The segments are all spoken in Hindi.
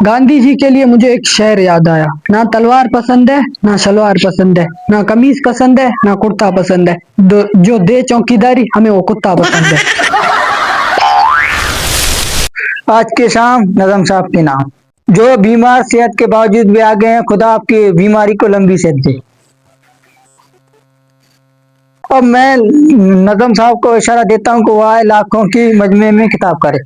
गांधी जी के लिए मुझे एक शेर याद आया। ना तलवार पसंद है, ना सलवार पसंद है, ना कमीज पसंद है, ना कुर्ता पसंद है, जो दे चौकीदारी हमें वो कुत्ता पसंद है। आज के शाम नजम साहब के नाम। जो बीमार सेहत के बावजूद भी आ गए हैं, खुदा आपकी बीमारी को लंबी सेहत दे। अब मैं नजम साहब को इशारा देता हूँ कि वो आए लाखों की मजमे में किताब करे।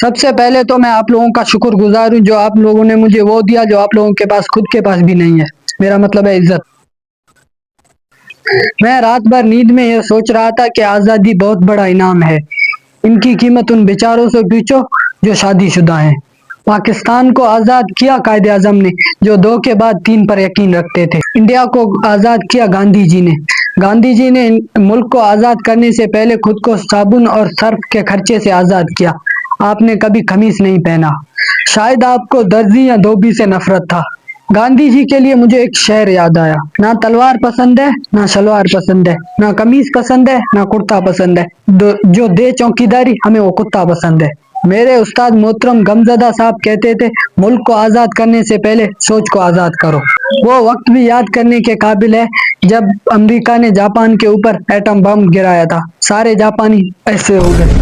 सबसे पहले तो मैं आप लोगों का शुक्रगुजार हूँ जो आप लोगों ने मुझे वो दिया जो आप लोगों के पास खुद के पास भी नहीं है। मेरा मतलब है इज्जत। मैं रात भर नींद में ये सोच रहा था कि आज़ादी बहुत बड़ा इनाम है। इनकी कीमत उन बेचारों से पूछो जो शादीशुदा हैं। पाकिस्तान को आज़ाद किया कायदे आजम ने, जो 2 के बाद 3 पर यकीन रखते थे। इंडिया को आज़ाद किया गांधी जी ने। गांधी जी ने मुल्क को आज़ाद करने से पहले खुद को साबुन और सर्फ के खर्चे से आज़ाद किया। आपने कभी खमीस नहीं पहना। शायद आपको दर्जी या धोबी से नफरत था। गांधी जी के लिए मुझे एक शेर याद आया। ना तलवार पसंद है, ना सलवार पसंद है, ना कमीज पसंद है, ना कुर्ता पसंद है, जो दे चौकीदारी हमें वो कुत्ता पसंद है। मेरे उस्ताद मोहतरम गमजदा साहब कहते थे, मुल्क को आजाद करने से पहले सोच को आजाद करो। वो वक्त भी याद करने के काबिल है जब अमेरिका ने जापान के ऊपर एटम बम गिराया था। सारे जापानी ऐसे हो गए।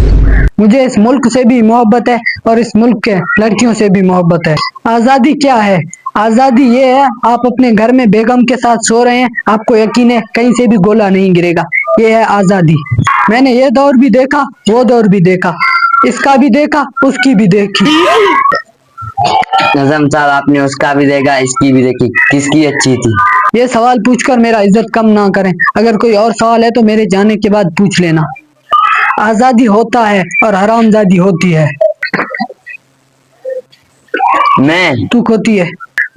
मुझे इस मुल्क से भी मोहब्बत है और इस मुल्क के लड़कियों से भी मोहब्बत है। आजादी क्या है? आजादी ये है, आप अपने घर में बेगम के साथ सो रहे हैं, आपको यकीन है कहीं से भी गोला नहीं गिरेगा। ये है आजादी। मैंने ये दौर भी देखा, वो दौर भी देखा, इसका भी देखा, उसकी भी देखी। नजम साहब, आपने उसका भी देखा, इसकी भी देखी, किसकी अच्छी थी? ये सवाल पूछकर मेरा इज्जत कम ना करें। अगर कोई और सवाल है तो मेरे जाने के बाद पूछ लेना। आजादी होता है और हरामजादी होती है। मैं तू होती है।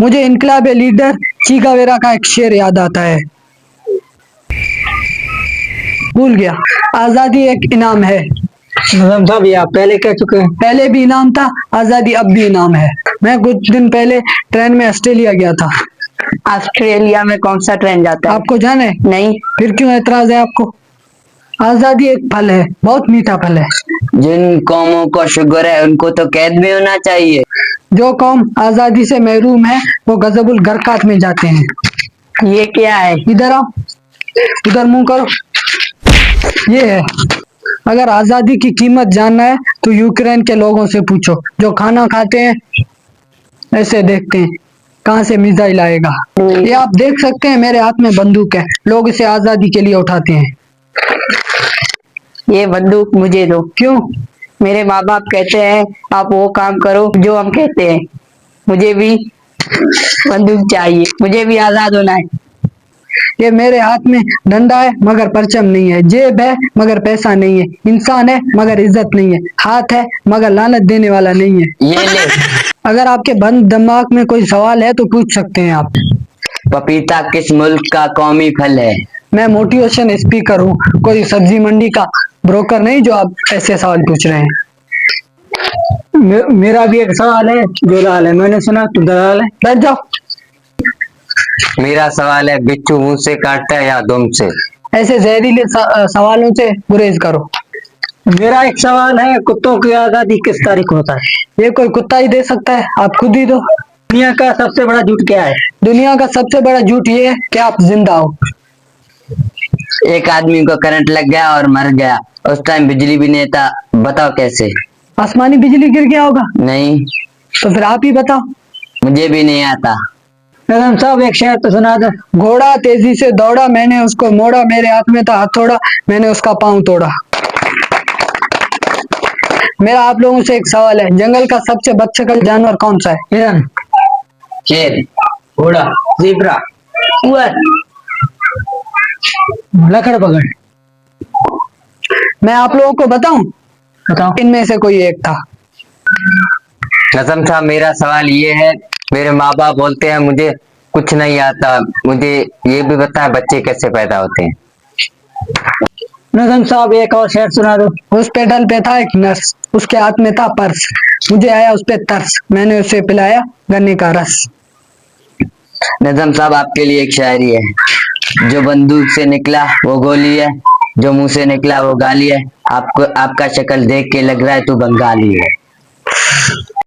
मुझे इनकलाब लीडर चीगावेरा का एक शेर याद आता है। भूल गया। आजादी एक इनाम है। नजम साहब ये आप पहले कह चुके हैं। पहले भी इनाम था, आजादी अब भी इनाम है। मैं कुछ दिन पहले ट्रेन में ऑस्ट्रेलिया गया था। ऑस्ट्रेलिया में कौन सा ट्रेन जाता है? आपको जाने? नहीं। फिर क्यों एतराज है आपको? आजादी एक फल है, बहुत मीठा फल है। जिन कौमों को शुगर है उनको तो कैद में होना चाहिए। जो कौम आजादी से महरूम है वो गजबुल गरकात में जाते हैं। ये क्या है? इधर आओ, उधर मुंह करो। ये है। अगर आजादी की कीमत जानना है तो यूक्रेन के लोगों से पूछो, जो खाना खाते हैं ऐसे देखते हैं कहाँ से मिसाइल आएगा। ये आप देख सकते हैं, मेरे हाथ में बंदूक है। लोग इसे आजादी के लिए उठाते हैं। ये बंदूक मुझे दो। क्यों? मेरे माँ बाप कहते हैं आप वो काम करो जो हम कहते हैं। मुझे भी बंदूक चाहिए, मुझे भी आजाद होना है। ये मेरे हाथ में डंडा है मगर परचम नहीं है। जेब है मगर पैसा नहीं है। इंसान है मगर इज्जत नहीं है। हाथ है मगर लानत देने वाला नहीं है। ये ले। अगर आपके बंद दिमाग में कोई सवाल है तो पूछ सकते हैं आप। पपीता किस मुल्क का कौमी फल है? मैं मोटिवेशन स्पीकर हूँ, कोई सब्जी मंडी का ब्रोकर नहीं जो आप ऐसे सवाल पूछ रहे हैं। मेरा भी एक सवाल है। जो लाल है, मैंने सुना तू दलाल है। बैठ जाओ। मेरा सवाल है, बिच्छू मुंह से काटता है या दुम से? ऐसे जहरीले सवालों से गुरेज करो। मेरा एक सवाल है, कुत्तों की आजादी किस तारीख को होता है? ये कोई कुत्ता ही दे सकता है, आप खुद ही दो। दुनिया का सबसे बड़ा झूठ क्या है? दुनिया का सबसे बड़ा झूठ ये है कि आप जिंदा हो। एक आदमी को करंट लग गया और मर गया, उस टाइम बिजली भी नहीं था, बताओ कैसे? आसमानी बिजली गिर गया होगा। नहीं। तो फिर आप ही बताओ। मुझे भी नहीं आता। नजम साहब एक शेर तो सुना दो। घोड़ा तेजी से दौड़ा, मैंने उसको मोड़ा, मेरे हाथ में था हथौड़ा, मैंने उसका पांव तोड़ा। मेरा आप लोगों से एक सवाल है, जंगल का सबसे बदशक्ल जानवर कौन सा है? हिरन, शेर, घोड़ा, ज़ेब्रा, सुअर, लकड़बगड़। मैं आप लोगों को बताऊं, बताओ। इनमें से कोई एक था। नजम साहब मेरा सवाल ये है, मेरे माँ बाप बोलते हैं मुझे कुछ नहीं आता, मुझे ये भी बता बच्चे कैसे पैदा होते हैं? नजम साहब एक और शेर सुना दो। हॉस्पिटल पे था एक नर्स, उसके हाथ में था पर्स, मुझे आया उस पे तरस, मैंने उसे पिलाया गन्ने का रस। नजम साहब आपके लिए एक शायरी है, जो बंदूक से निकला वो गोली है, जो मुंह से निकला वो गाली है। आपको आपका शक्ल देख के लग रहा है तू बंगाली है।